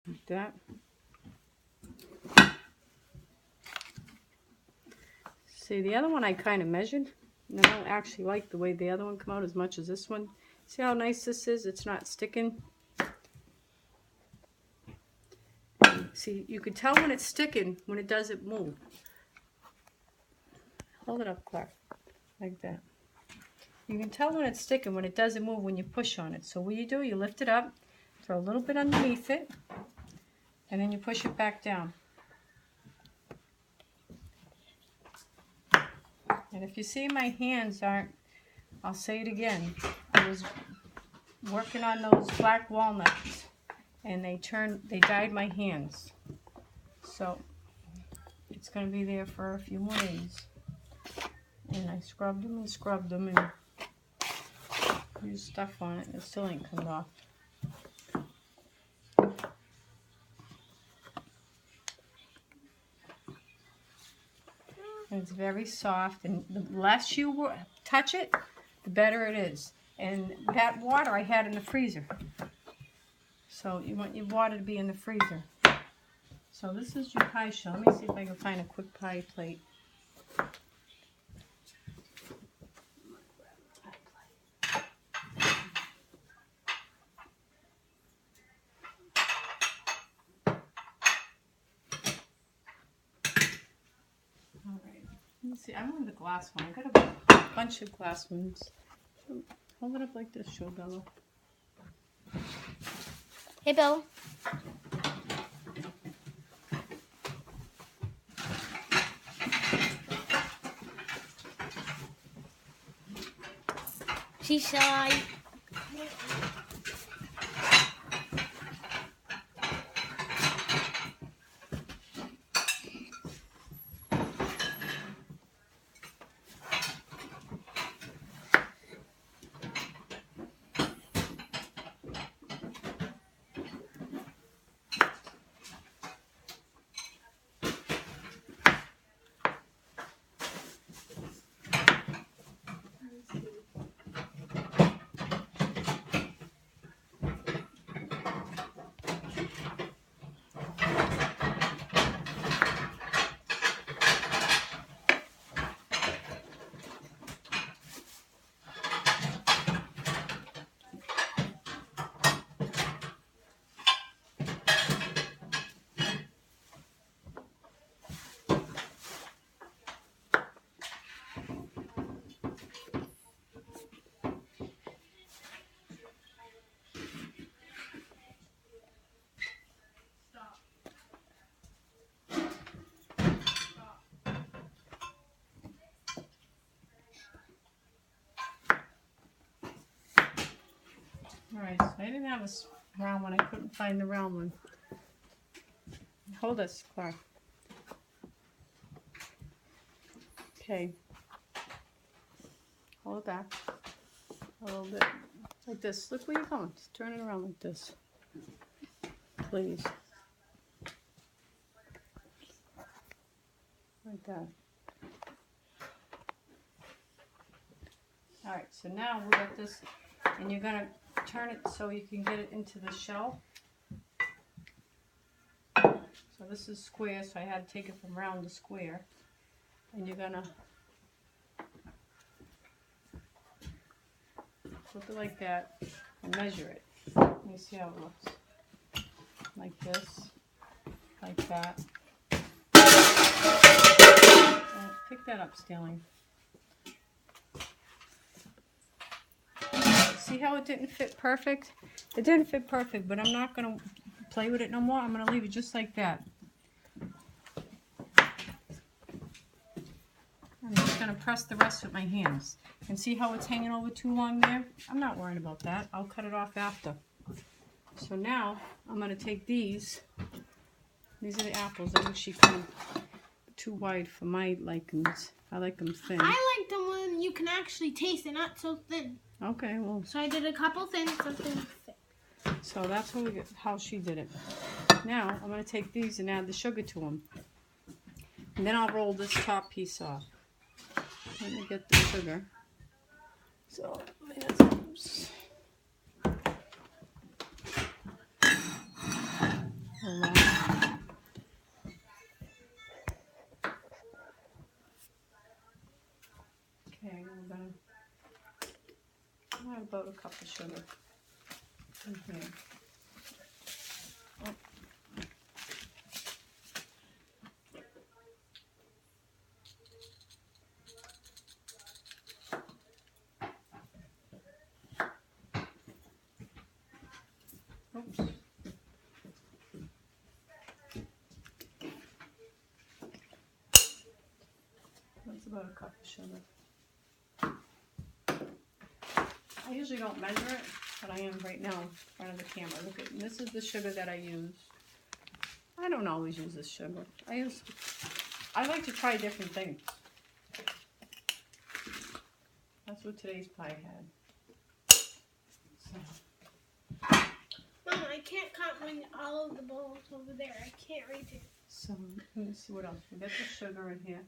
Like that. See, the other one I kind of measured. And I don't actually like the way the other one come out as much as this one. See how nice this is? It's not sticking. See, you can tell when it's sticking when it doesn't move. Hold it up, Clark, like that. You can tell when it's sticking when it doesn't move when you push on it. So what you do, you lift it up, throw a little bit underneath it, and then you push it back down. And if you see my hands aren't, I'll say it again, I was working on those black walnuts and they dyed my hands. So it's going to be there for a few more days. And I scrubbed them and used stuff on it and it still ain't come off. And it's very soft, and the less you touch it, the better it is. And that water I had in the freezer. So you want your water to be in the freezer. So this is your pie shell. Let me see if I can find a quick pie plate. Alright, let me see. I want the glass one. I got a bunch of glass ones. Hold it up like this, show Bella. Hey, Bill. She's shy. Alright, so I didn't have a round one. I couldn't find the round one. Hold this, Clark. Okay. Hold it back a little bit. Like this. Look where you're going. Just turn it around like this. Please. Like that. Alright, so now we got this, and you're going to turn it so you can get it into the shell. So this is square, so I had to take it from round to square. And you're going to flip it like that and measure it. Let me see how it looks. Like this, like that. Oh, pick that up, Sterling. See how it didn't fit perfect? It didn't fit perfect, but I'm not going to play with it no more. I'm going to leave it just like that. I'm just going to press the rest with my hands. And see how it's hanging over too long there? I'm not worried about that. I'll cut it off after. So now I'm going to take these. These are the apples. I think she kind of too wide for my likings. I like them thin. I like them when you can actually taste it, not so thin. Okay, well. So I did a couple thin, something thick. So that's how she did it. Now I'm going to take these and add the sugar to them. And then I'll roll this top piece off. Let me get the sugar. So, oops. about a cup of sugar in here. Oh. Oops. That's about a cup of sugar. I usually don't measure it, but I am right now in front of the camera. Look at this is the sugar that I use. I don't always use this sugar. I like to try different things. That's what today's pie had. So. Mom, I can't count when all of the bowls over there. I can't read it. So let me see what else. We got the sugar in here.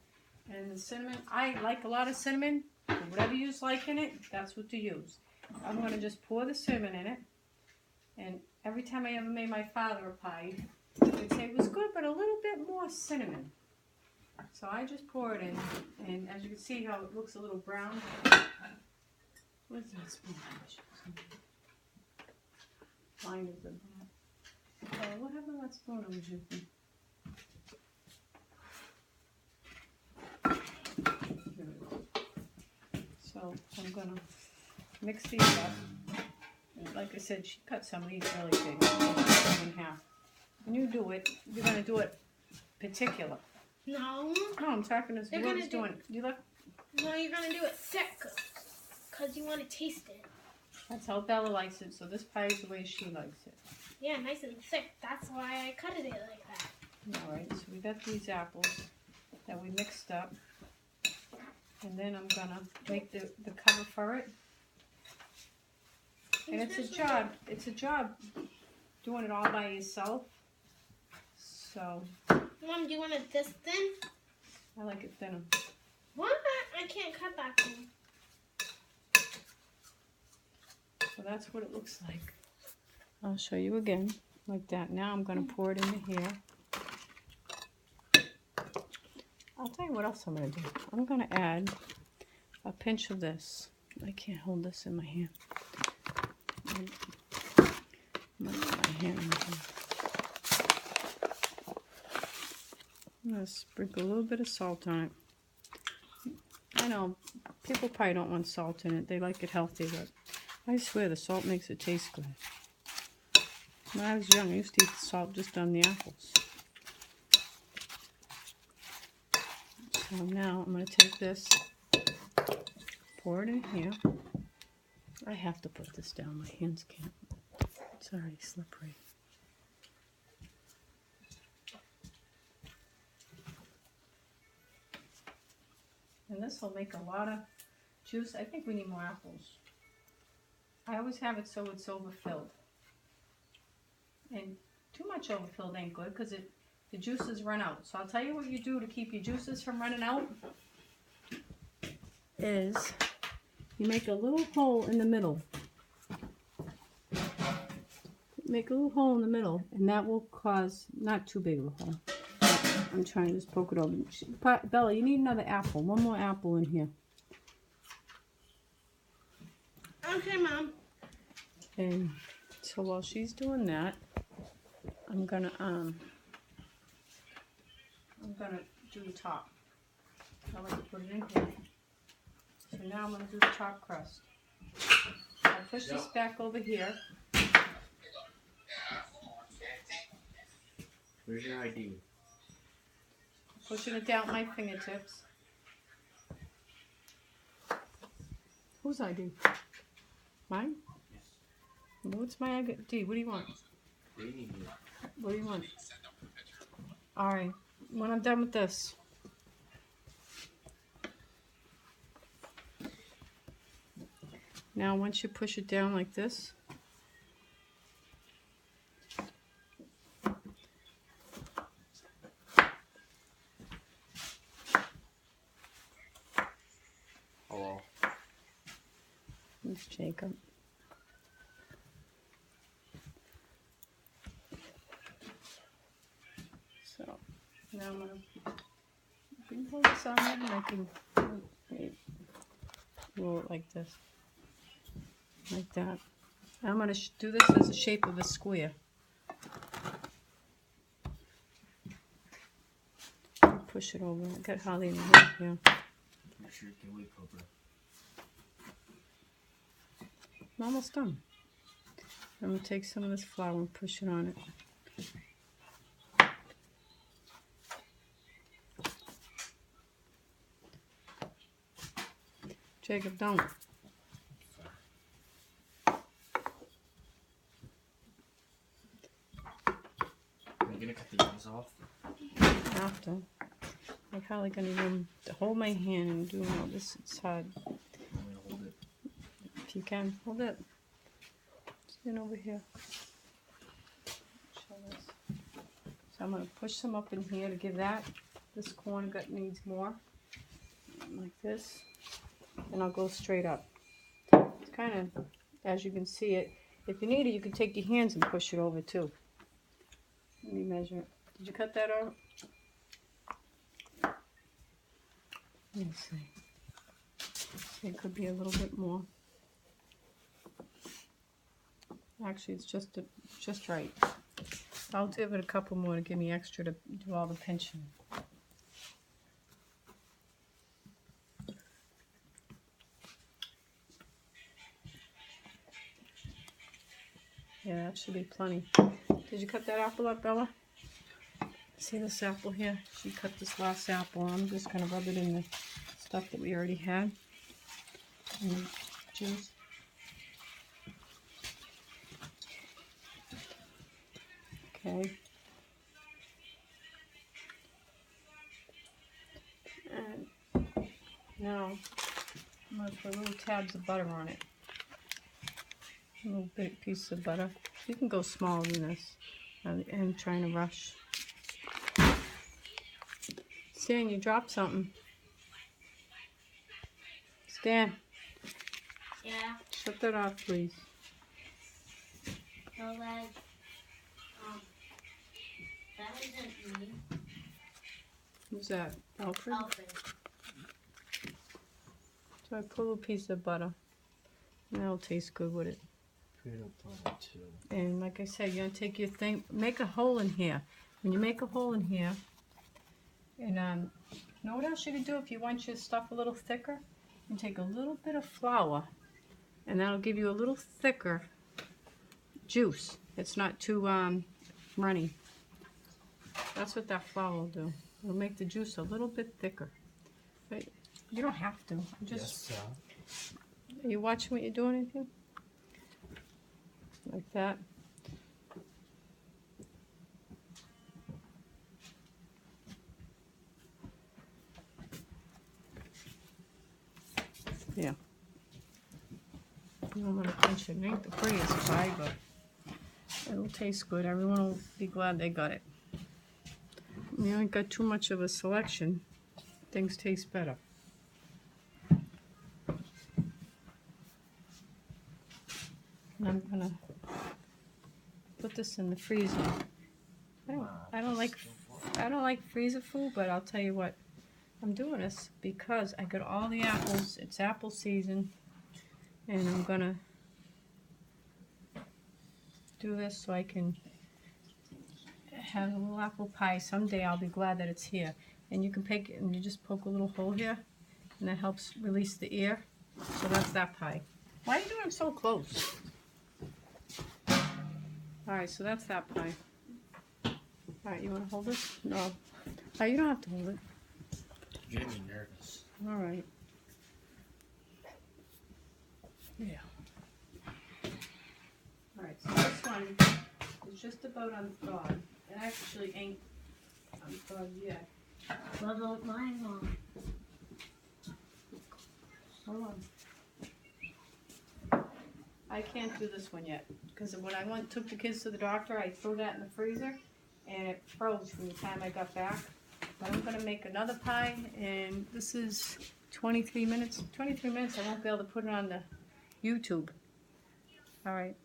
And the cinnamon. I like a lot of cinnamon. Whatever you like in it, that's what to use. I'm going to just pour the cinnamon in it. And every time I ever made my father a pie, they'd say it was good, but a little bit more cinnamon. So I just pour it in. And as you can see how it looks a little brown. Where's that spoon? Mine is in that. What happened to that spoon I was using? So I'm gonna mix these up. And like I said, she cut some of these really big, in half. When you do it, you're gonna do it particular. No. No, I'm talking as They're Will's gonna do- doing. You look. No, you're gonna do it thick, cause you want to taste it. That's how Bella likes it. So this pie is the way she likes it. Yeah, nice and thick. That's why I cut it like that. All right. So we got these apples that we mixed up. And then I'm gonna make the cover for it. And it's a job doing it all by yourself. So Mom, do you want it this thin? I like it thinner. What? I can't cut that thin. So that's what it looks like. I'll show you again, like that. Now I'm gonna pour it into here. I'll tell you what else I'm gonna do. I'm gonna add a pinch of this. I can't hold this in my hand. I'm gonna put my hand in here. I'm gonna sprinkle a little bit of salt on it. I know people probably don't want salt in it. They like it healthy, but I swear the salt makes it taste good. When I was young, I used to eat the salt just on the apples. So now I'm going to take this, pour it in here. I have to put this down. My hands can't. It's already slippery. And this will make a lot of juice. I think we need more apples. I always have it so it's overfilled. And too much overfilled ain't good because the juices run out. So I'll tell you what you do to keep your juices from running out is you make a little hole in the middle. Make a little hole in the middle and that will cause, not too big of a hole. I'm trying to just poke it over. Bella, you need another apple. One more apple in here. Okay, Mom. And so while she's doing that, I'm gonna do the top. I like to put it in here. So now I'm gonna do the top crust. I'll push this back over here. Where's your ID? Pushing it down my fingertips. Whose ID? Mine? Yes. What's my ID? What do you want? What do you need? What do you want? Alright, when I'm done with this. Now once you push it down like this, Hello. it's Jacob. So now I'm gonna, you can hold this on there and I can roll it like this. like that. I'm going to do this as the shape of a square. Push it over. I got Holly in the way here. Make sure you can wait, Cobra. I'm almost done. I'm going to take some of this flour and push it on it. Jacob, don't. Are you gonna cut the ends off? After. Like Holly gonna even hold my hand and do all this. It's hard. I'm gonna hold it. If you can, hold it. Stand over here. Show this. So I'm gonna push some up in here to give that. This corner needs more. Like this. And I'll go straight up. It's kind of, as you can see it. If you need it, you can take your hands and push it over too. Let me measure it. Did you cut that out? Let me see. It could be a little bit more. Actually, it's just right. I'll give it a couple more to give me extra to do all the pinching. Yeah, that should be plenty. Did you cut that apple up, Bella? See this apple here? She cut this last apple. I'm just going to rub it in the stuff that we already had. And juice. Okay. And now I'm going to put little tabs of butter on it. A little big piece of butter. You can go smaller than this. I'm trying to rush. Stan, you dropped something. Stan, Yeah. shut that off, please. So that isn't me. Who's that? Alfred? Alfred. So I put a little piece of butter. And that'll taste good with it. Peanut butter too. And like I said, you're going to take your thing, make a hole in here. When you make a hole in here, and you know what else you can do if you want your stuff a little thicker? You take a little bit of flour, and that'll give you a little thicker juice. It's not too runny. That's what that flour will do. It'll make the juice a little bit thicker. But you don't have to. Just, Yes, are you watching what you're doing in here? Like that. Yeah. I'm gonna pinch it. It ain't the prettiest pie, but it'll taste good. Everyone will be glad they got it. You ain't got too much of a selection. Things taste better. And I'm gonna put this in the freezer. I don't like freezer food, but I'll tell you what. I'm doing this because I got all the apples. It's apple season, and I'm gonna do this so I can have a little apple pie. Someday I'll be glad that it's here. And you can pick it and you just poke a little hole here, and that helps release the air. So that's that pie. Why are you doing so close? Alright, so that's that pie. Alright, you want to hold it? No. Oh, you don't have to hold it. You're getting me nervous. Alright. Yeah. Alright, so this one is just about unthawed. It actually ain't unthawed yet. What about my mom? Hold on. I can't do this one yet. Because when I took the kids to the doctor, I threw that in the freezer. And it froze from the time I got back. But I'm going to make another pie. And this is 23 minutes. 23 minutes, I won't be able to put it on the YouTube. Alright.